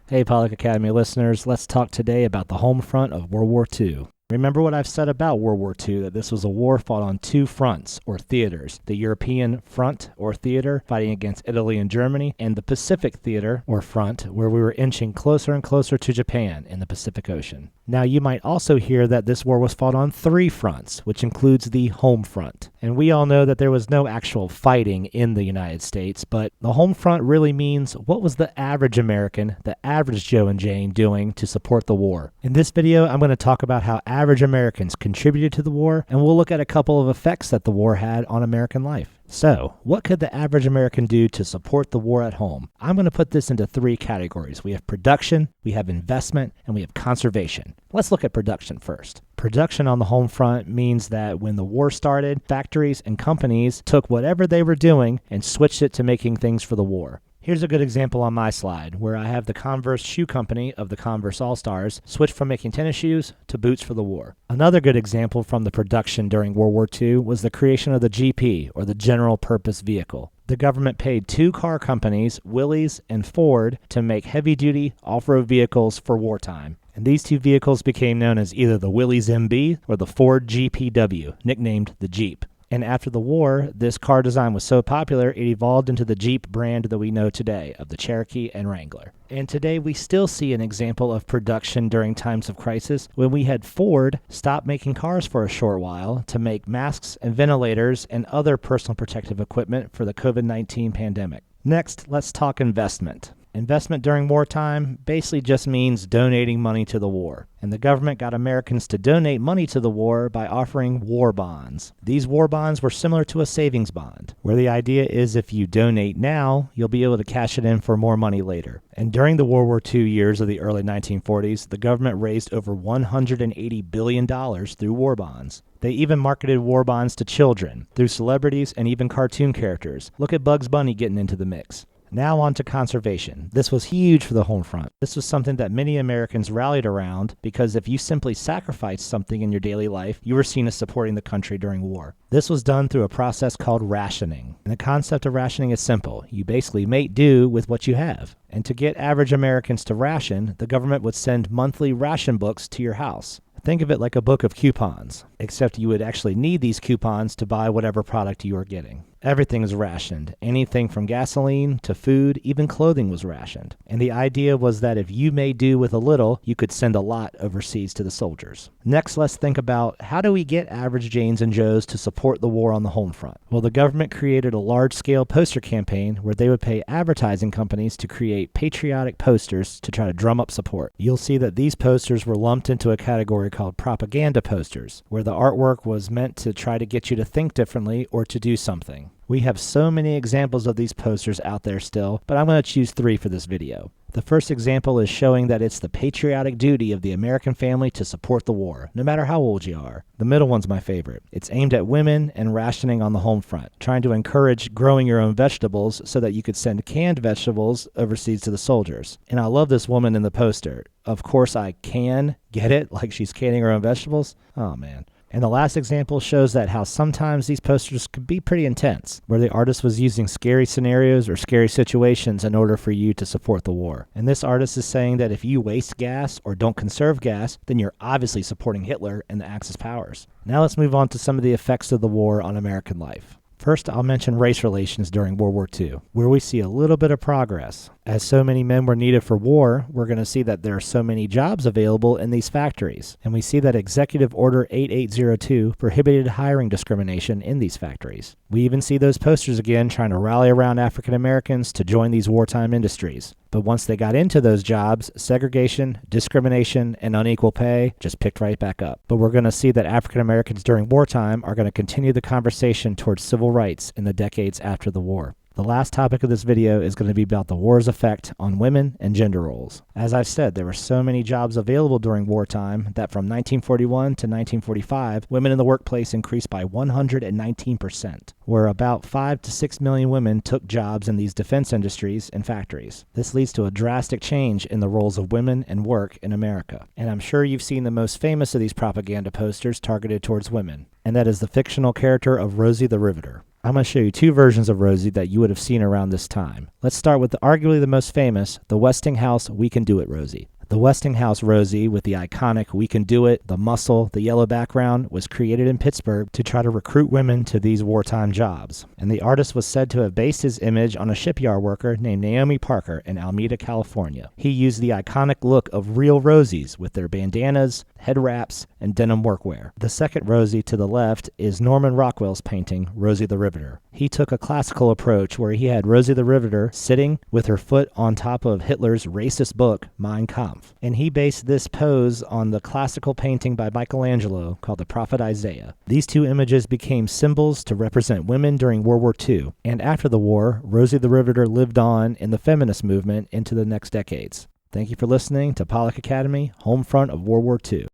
Hey, Pollock Academy listeners, let's talk today about the home front of World War II. Remember what I've said about World War II, that this was a war fought on two fronts, or theaters. The European front, or theater, fighting against Italy and Germany, and the Pacific theater, or front, where we were inching closer and closer to Japan in the Pacific Ocean. Now, you might also hear that this war was fought on three fronts, which includes the home front. And we all know that there was no actual fighting in the United States, but the home front really means what was the average American, the average Joe and Jane, doing to support the war. In this video, I'm going to talk about how average Americans contributed to the war, and we'll look at a couple of effects that the war had on American life. So, what could the average American do to support the war at home? I'm going to put this into three categories. We have production, we have investment, and we have conservation. Let's look at production first. Production on the home front means that when the war started, factories and companies took whatever they were doing and switched it to making things for the war. Here's a good example on my slide, where I have the Converse shoe company of the Converse All-Stars switch from making tennis shoes to boots for the war. Another good example from the production during World War II was the creation of the GP, or the General Purpose Vehicle. The government paid two car companies, Willys and Ford, to make heavy-duty off-road vehicles for wartime. And these two vehicles became known as either the Willys MB or the Ford GPW, nicknamed the Jeep. And after the war, this car design was so popular, it evolved into the Jeep brand that we know today, of the Cherokee and Wrangler. And today we still see an example of production during times of crisis, when we had Ford stop making cars for a short while to make masks and ventilators and other personal protective equipment for the COVID-19 pandemic. Next, let's talk investment. Investment during wartime basically just means donating money to the war. And the government got Americans to donate money to the war by offering war bonds. These war bonds were similar to a savings bond, where the idea is if you donate now, you'll be able to cash it in for more money later. And during the World War II years of the early 1940s, the government raised over $180 billion through war bonds. They even marketed war bonds to children, through celebrities and even cartoon characters. Look at Bugs Bunny getting into the mix. Now on to conservation. This was huge for the home front. This was something that many Americans rallied around because if you simply sacrificed something in your daily life, you were seen as supporting the country during war. This was done through a process called rationing. And the concept of rationing is simple. You basically make do with what you have. And to get average Americans to ration, the government would send monthly ration books to your house. Think of it like a book of coupons, except you would actually need these coupons to buy whatever product you are getting. Everything is rationed. Anything from gasoline to food, even clothing was rationed. And the idea was that if you made do with a little, you could send a lot overseas to the soldiers. Next, let's think about how do we get average Janes and Joes to support the war on the home front? Well, the government created a large-scale poster campaign where they would pay advertising companies to create patriotic posters to try to drum up support. You'll see that these posters were lumped into a category called propaganda posters, where the artwork was meant to try to get you to think differently or to do something. We have so many examples of these posters out there still, but I'm going to choose three for this video. The first example is showing that it's the patriotic duty of the American family to support the war, no matter how old you are. The middle one's my favorite. It's aimed at women and rationing on the home front, trying to encourage growing your own vegetables so that you could send canned vegetables overseas to the soldiers. And I love this woman in the poster. Of course I can get it, like she's canning her own vegetables. Oh man. And the last example shows that how sometimes these posters could be pretty intense, where the artist was using scary scenarios or scary situations in order for you to support the war. And this artist is saying that if you waste gas or don't conserve gas, then you're obviously supporting Hitler and the Axis powers. Now let's move on to some of the effects of the war on American life. First, I'll mention race relations during World War II, where we see a little bit of progress. As so many men were needed for war, we're going to see that there are so many jobs available in these factories. And we see that Executive Order 8802 prohibited hiring discrimination in these factories. We even see those posters again trying to rally around African Americans to join these wartime industries. But once they got into those jobs, segregation, discrimination, and unequal pay just picked right back up. But we're going to see that African Americans during wartime are going to continue the conversation towards civil rights in the decades after the war. The last topic of this video is going to be about the war's effect on women and gender roles. As I've said, there were so many jobs available during wartime that from 1941 to 1945, women in the workplace increased by 119%, where about 5 to 6 million women took jobs in these defense industries and factories. This leads to a drastic change in the roles of women and work in America. And I'm sure you've seen the most famous of these propaganda posters targeted towards women, and that is the fictional character of Rosie the Riveter. I'm going to show you two versions of Rosie that you would have seen around this time. Let's start with arguably the most famous, the Westinghouse We Can Do It Rosie. The Westinghouse Rosie, with the iconic "We Can Do It," the muscle, the yellow background, was created in Pittsburgh to try to recruit women to these wartime jobs. And the artist was said to have based his image on a shipyard worker named Naomi Parker in Alameda, California. He used the iconic look of real Rosies with their bandanas, head wraps, and denim workwear. The second Rosie to the left is Norman Rockwell's painting, Rosie the Riveter. He took a classical approach where he had Rosie the Riveter sitting with her foot on top of Hitler's racist book, Mein Kampf. And he based this pose on the classical painting by Michelangelo called The Prophet Isaiah. These two images became symbols to represent women during World War II. And after the war, Rosie the Riveter lived on in the feminist movement into the next decades. Thank you for listening to Pollock Academy, Homefront of World War II.